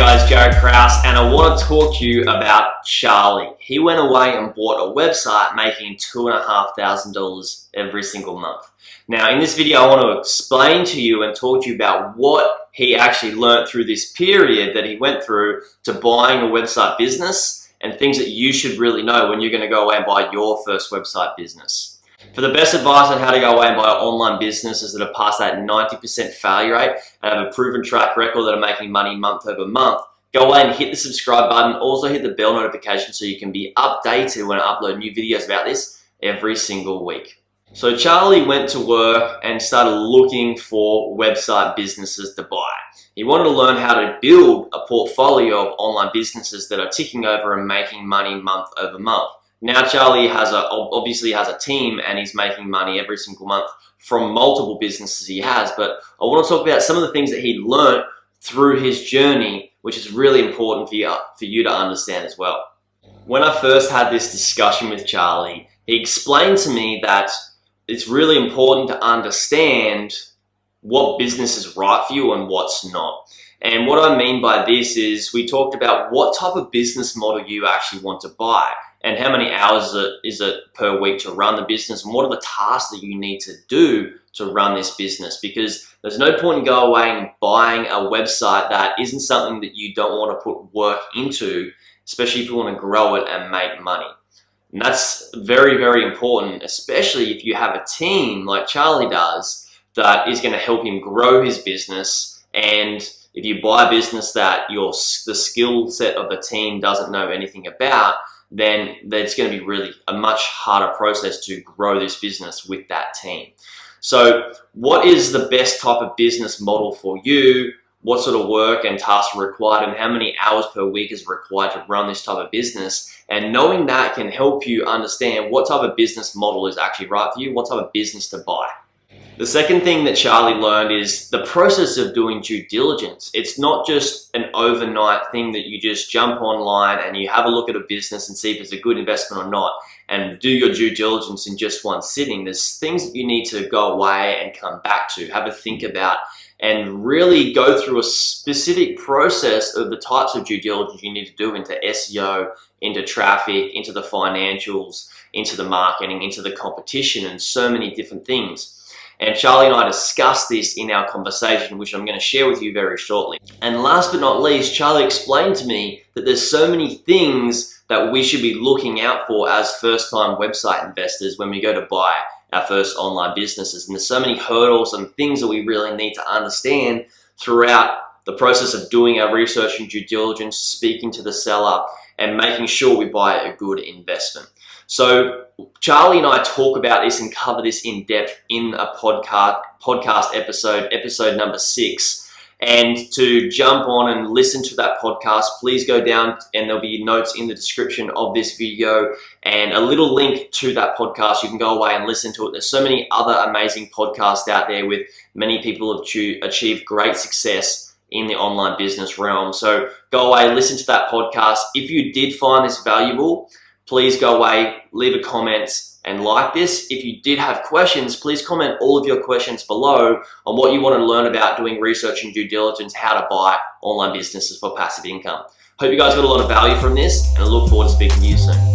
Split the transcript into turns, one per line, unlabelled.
guys, Jared Krause, and I want to talk to you about Charley. He went away and bought a website making $2,500 every single month. Now in this video I want to explain to you and talk to you about what he actually learned through this period that he went through to buying a website business and things that you should really know when you're going to go away and buy your first website business. For the best advice on how to go away and buy online businesses that have passed that 90% failure rate and have a proven track record that are making money month over month, go away and hit the subscribe button. Also hit the bell notification so you can be updated when I upload new videos about this every single week. So Charley went to work and started looking for website businesses to buy. He wanted to learn how to build a portfolio of online businesses that are ticking over and making money month over month. Now Charley obviously has a team and he's making money every single month from multiple businesses he has, but I want to talk about some of the things that he learned through his journey, which is really important for you to understand as well. When I first had this discussion with Charley, he explained to me that it's really important to understand what business is right for you and what's not. And what I mean by this is we talked about what type of business model you actually want to buy and how many hours is it per week to run the business and what are the tasks that you need to do to run this business, because there's no point in going away and buying a website that isn't something that you don't want to put work into, especially if you want to grow it and make money. And that's very, very important, especially if you have a team like Charley does that is going to help him grow his business. And if you buy a business that the skill set of the team doesn't know anything about, then it's going to be really a much harder process to grow this business with that team. So what is the best type of business model for you? What sort of work and tasks are required and how many hours per week is required to run this type of business? And knowing that can help you understand what type of business model is actually right for you, what type of business to buy. The second thing that Charley learned is the process of doing due diligence. It's not just an overnight thing that you just jump online and you have a look at a business and see if it's a good investment or not and do your due diligence in just one sitting. There's things that you need to go away and come back to, have a think about, and really go through a specific process of the types of due diligence you need to do into SEO, into traffic, into the financials, into the marketing, into the competition, and so many different things. And Charley and I discussed this in our conversation, which I'm going to share with you very shortly. And last but not least, Charley explained to me that there's so many things that we should be looking out for as first-time website investors when we go to buy our first online businesses. And there's so many hurdles and things that we really need to understand throughout the process of doing our research and due diligence, speaking to the seller, and making sure we buy a good investment. So Charley and I talk about this and cover this in depth in a podcast episode number 6. And to jump on and listen to that podcast, please go down and there'll be notes in the description of this video and a little link to that podcast. You can go away and listen to it. There's so many other amazing podcasts out there with many people have achieved great success in the online business realm. So go away, listen to that podcast. If you did find this valuable, please go away, leave a comment and like this. If you did have questions, please comment all of your questions below on what you want to learn about doing research and due diligence, how to buy online businesses for passive income. Hope you guys got a lot of value from this and I look forward to speaking to you soon.